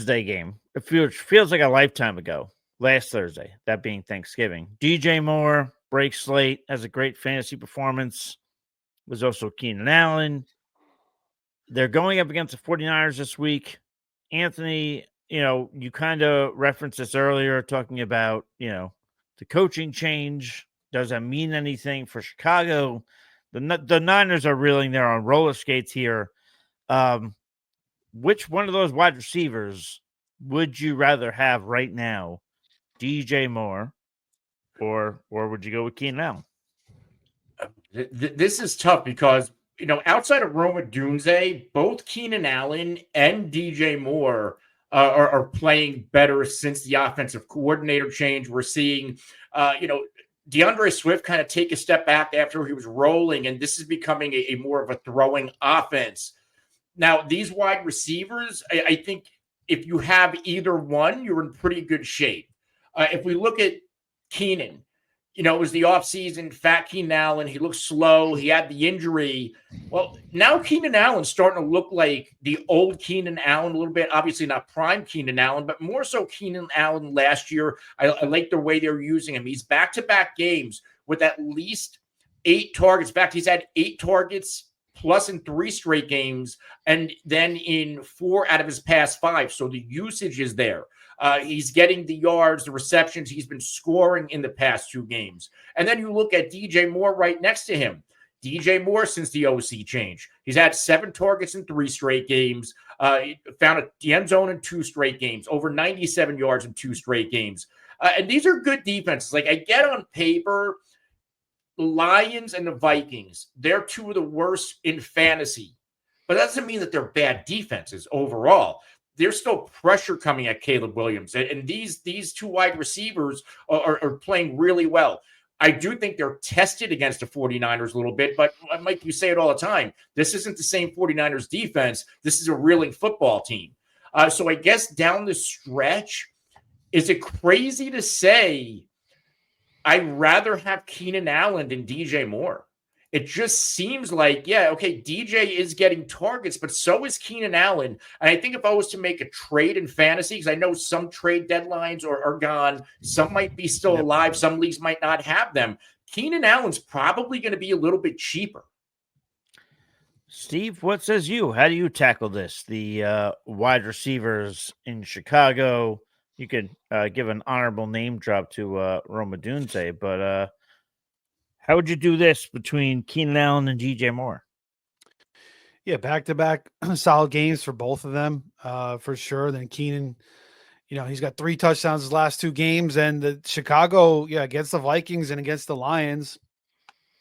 Thursday game. It feels like a lifetime ago. Last Thursday, that being Thanksgiving. DJ Moore breaks late, has a great fantasy performance. Was also Keenan Allen. They're going up against the 49ers this week. Anthony, you kind of referenced this earlier, talking about, the coaching change. Does that mean anything for Chicago? The Niners are reeling there on roller skates here. Which one of those wide receivers would you rather have right now? DJ Moore or would you go with Keenan Allen? This is tough because, outside of Roma Dunze, both Keenan Allen and DJ Moore are playing better since the offensive coordinator change. We're seeing, DeAndre Swift kind of take a step back after he was rolling, and this is becoming a more of a throwing offense. Now, these wide receivers, I think if you have either one, you're in pretty good shape. If we look at Keenan, it was the offseason, fat Keenan Allen. He looked slow. He had the injury. Well, now Keenan Allen's starting to look like the old Keenan Allen a little bit. Obviously not prime Keenan Allen, but more so Keenan Allen last year. I like the way they're using him. He's back-to-back games with at least 8 targets. In fact, he's had 8 targets plus in 3 straight games, and then in 4 out of his past 5. So the usage is there. He's getting the yards, the receptions. He's been scoring in the past 2 games. And then you look at DJ Moore right next to him. DJ Moore, since the OC change, he's had 7 targets in 3 straight games. Found the end zone in 2 straight games, over 97 yards in 2 straight games. And these are good defenses. Like, I get on paper, the Lions and the Vikings, they're 2 of the worst in fantasy. But that doesn't mean that they're bad defenses overall. There's still pressure coming at Caleb Williams. And these 2 wide receivers are playing really well. I do think they're tested against the 49ers a little bit, but Mike, you say it all the time. This isn't the same 49ers defense. This is a reeling football team. So I guess down the stretch, is it crazy to say I'd rather have Keenan Allen than DJ Moore? It just seems like, DJ is getting targets, but so is Keenan Allen. And I think if I was to make a trade in fantasy, because I know some trade deadlines are gone, some might be still alive, some leagues might not have them. Keenan Allen's probably going to be a little bit cheaper. Steve, what says you? How do you tackle this? The wide receivers in Chicago. You could give an honorable name drop to Roma Dunze, but how would you do this between Keenan Allen and DJ Moore? Yeah, back-to-back solid games for both of them, for sure. Then Keenan, he's got 3 touchdowns his last 2 games, and the Chicago, against the Vikings and against the Lions,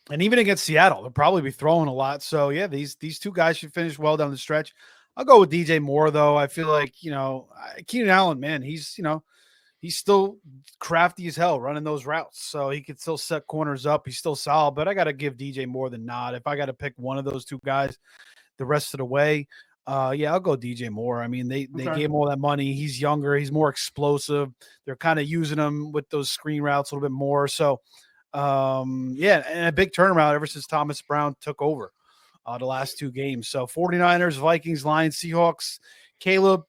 and even against Seattle, they'll probably be throwing a lot. So these 2 guys should finish well down the stretch. I'll go with DJ Moore, though. I feel like Keenan Allen, man, he's still crafty as hell running those routes. So he could still set corners up. He's still solid, but I got to give DJ more than not. If I got to pick one of those 2 guys the rest of the way, I'll go DJ Moore. I mean, they gave him all that money. He's younger. He's more explosive. They're kind of using him with those screen routes a little bit more. So, and a big turnaround ever since Thomas Brown took over the last 2 games. So 49ers, Vikings, Lions, Seahawks, Caleb,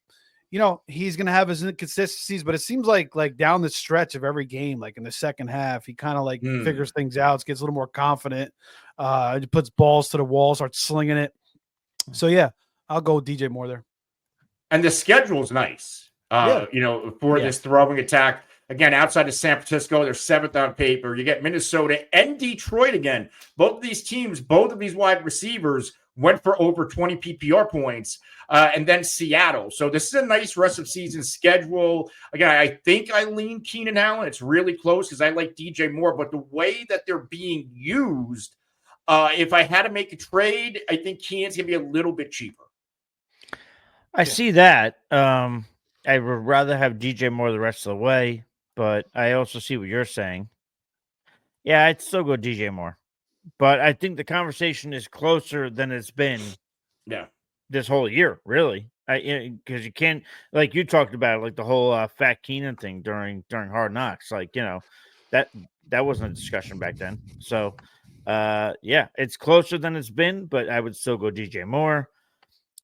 he's going to have his inconsistencies, but it seems like down the stretch of every game, like in the second half, he kind of figures things out, gets a little more confident, puts balls to the wall, starts slinging it. So, I'll go with DJ Moore there. And the schedule's nice, for this throwing attack. Again, outside of San Francisco, they're 7th on paper. You get Minnesota and Detroit again. Both of these teams, both of these wide receivers went for over 20 PPR points, and then Seattle. So this is a nice rest of season schedule. Again, I think I lean Keenan Allen. It's really close because I like DJ Moore, but the way that they're being used, if I had to make a trade, I think Keenan's going to be a little bit cheaper. I see that. I would rather have DJ Moore the rest of the way, but I also see what you're saying. Yeah, I'd still go DJ Moore. But I think the conversation is closer than it's been this whole year, really. Because you can't, like you talked about, like the whole Fat Keenan thing during Hard Knocks. Like, that wasn't a discussion back then. So, it's closer than it's been, but I would still go DJ Moore.